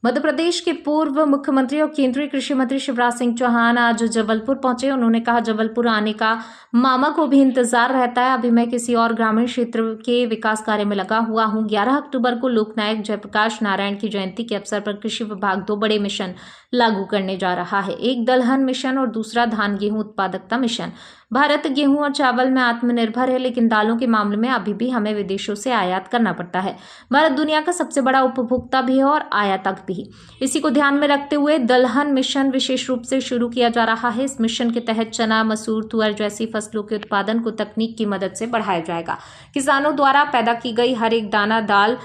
मध्य प्रदेश के पूर्व मुख्यमंत्री और केंद्रीय कृषि मंत्री शिवराज सिंह चौहान आज जबलपुर पहुंचे। उन्होंने कहा, जबलपुर आने का मामा को भी इंतजार रहता है। अभी मैं किसी और ग्रामीण क्षेत्र के विकास कार्य में लगा हुआ हूं। 11 अक्टूबर को लोकनायक जयप्रकाश नारायण की जयंती के अवसर पर कृषि विभाग 2 बड़े मिशन लागू करने जा रहा है। एक दलहन मिशन और दूसरा धान गेहूं उत्पादकता मिशन। भारत गेहूं और चावल में आत्मनिर्भर है, लेकिन दालों के मामले में अभी भी हमें विदेशों से आयात करना पड़ता है। भारत दुनिया का सबसे बड़ा उपभोक्ता भी है और आयातक भी। इसी को ध्यान में रखते हुए दलहन मिशन विशेष रूप से शुरू किया जा रहा है। इस मिशन के तहत चना, मसूर, तुअर जैसी फसलों के उत्पादन को तकनीक की मदद से बढ़ाया जाएगा। किसानों द्वारा पैदा की गई हर एक दाना दाल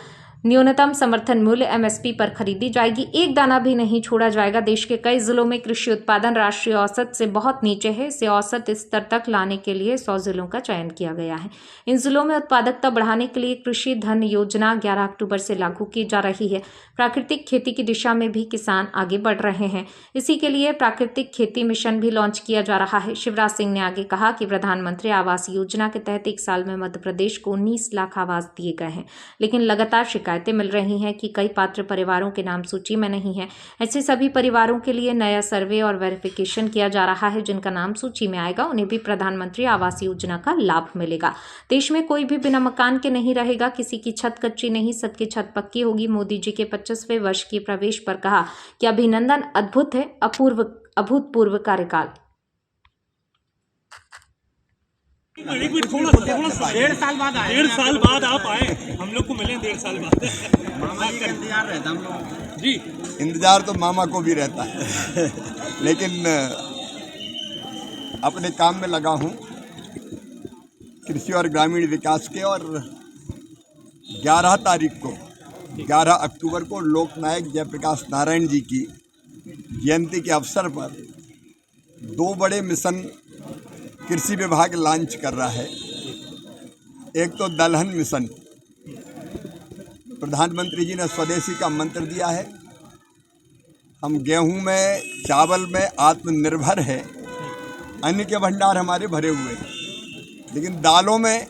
न्यूनतम समर्थन मूल्य एमएसपी पर खरीदी जाएगी। एक दाना भी नहीं छोड़ा जाएगा। देश के कई जिलों में कृषि उत्पादन राष्ट्रीय औसत से बहुत नीचे है। इसे औसत स्तर तक लाने के लिए 100 जिलों का चयन किया गया है। इन जिलों में उत्पादकता बढ़ाने के लिए कृषि धन योजना 11 अक्टूबर से लागू की जा रही है। प्राकृतिक खेती की दिशा में भी किसान आगे बढ़ रहे हैं। इसी के लिए प्राकृतिक खेती मिशन भी लॉन्च किया जा रहा है। शिवराज सिंह ने आगे कहा कि प्रधानमंत्री आवास योजना के तहत 1 साल में मध्य प्रदेश को 19 लाख आवास दिए गए हैं, लेकिन लगातार शिकायतें मिल रही हैं कि कई पात्र परिवारों के नाम सूची में नहीं है। ऐसे सभी परिवारों के लिए नया सर्वे और वेरिफिकेशन किया जा रहा है। जिनका नाम सूची में आएगा उन्हें भी प्रधानमंत्री आवास योजना का लाभ मिलेगा। देश में कोई भी बिना मकान के नहीं रहेगा। किसी की छत कच्ची नहीं, सबकी छत पक्की होगी। मोदी जी के 25वें वर्ष के प्रवेश पर कहा कि अभिनंदन, अद्भुत है, अभूतपूर्व कार्यकाल। 1.5 साल बाद आए। 1.5 साल बाद आप आए, हम लोग को मिले 1.5 साल बाद। मामा जी का इंतजार रहता हम लोग जी। इंतजार तो मामा को भी रहता है लेकिन अपने काम में लगा हूँ कृषि और ग्रामीण विकास के। और 11 अक्टूबर को लोकनायक जयप्रकाश नारायण जी की जयंती के अवसर पर 2 बड़े मिशन कृषि विभाग लॉन्च कर रहा है। एक तो दलहन मिशन, प्रधानमंत्री जी ने स्वदेशी का मंत्र दिया है। हम गेहूं में, चावल में आत्मनिर्भर है, अन्न के भंडार हमारे भरे हुए हैं, लेकिन दालों में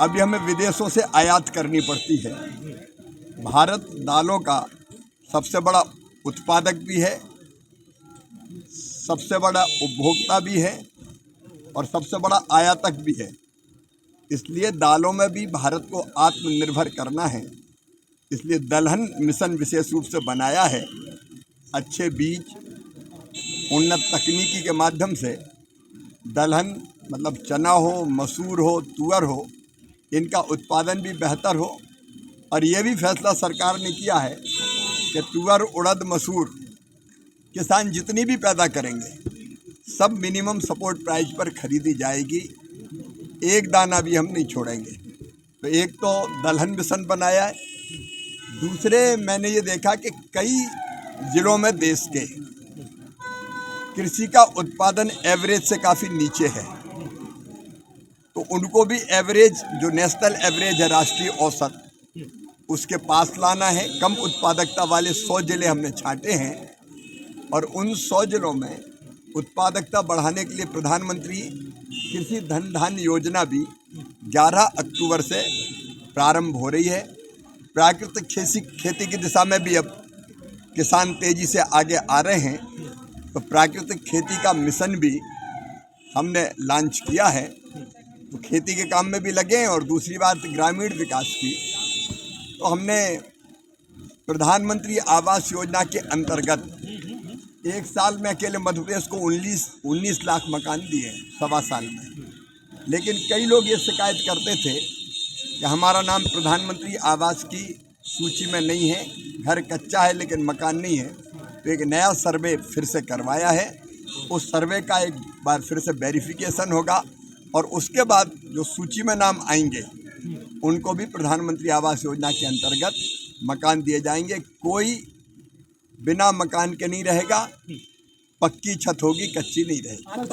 अभी हमें विदेशों से आयात करनी पड़ती है। भारत दालों का सबसे बड़ा उत्पादक भी है, सबसे बड़ा उपभोक्ता भी है और सबसे बड़ा आयातक भी है। इसलिए दालों में भी भारत को आत्मनिर्भर करना है। इसलिए दलहन मिशन विशेष रूप से बनाया है। अच्छे बीज, उन्नत तकनीकी के माध्यम से दलहन मतलब चना हो, मसूर हो, तुअर हो, इनका उत्पादन भी बेहतर हो। और ये भी फैसला सरकार ने किया है कि तुअर, उड़द, मसूर किसान जितनी भी पैदा करेंगे सब मिनिमम सपोर्ट प्राइस पर खरीदी जाएगी। एक दाना भी हम नहीं छोड़ेंगे। तो एक तो दलहन मिशन बनाया है। दूसरे मैंने ये देखा कि कई जिलों में देश के कृषि का उत्पादन एवरेज से काफ़ी नीचे है, तो उनको भी एवरेज, जो नेशनल एवरेज है, राष्ट्रीय औसत, उसके पास लाना है। कम उत्पादकता वाले 100 जिले हमने छांटे हैं और उन 100 जिलों में उत्पादकता बढ़ाने के लिए प्रधानमंत्री कृषि धन धान्य योजना भी 11 अक्टूबर से प्रारंभ हो रही है। प्राकृतिक खेती की दिशा में भी अब किसान तेज़ी से आगे आ रहे हैं, तो प्राकृतिक खेती का मिशन भी हमने लॉन्च किया है। तो खेती के काम में भी लगे हैं। और दूसरी बात ग्रामीण विकास की, तो हमने प्रधानमंत्री आवास योजना के अंतर्गत 1 साल में अकेले मध्य प्रदेश को 19 लाख मकान दिए, 1.25 साल में। लेकिन कई लोग ये शिकायत करते थे कि हमारा नाम प्रधानमंत्री आवास की सूची में नहीं है, घर कच्चा है लेकिन मकान नहीं है। तो एक नया सर्वे फिर से करवाया है। उस सर्वे का एक बार फिर से वेरिफिकेशन होगा और उसके बाद जो सूची में नाम आएंगे उनको भी प्रधानमंत्री आवास योजना के अंतर्गत मकान दिए जाएंगे। कोई बिना मकान के नहीं रहेगा, पक्की छत होगी, कच्ची नहीं रहेगी।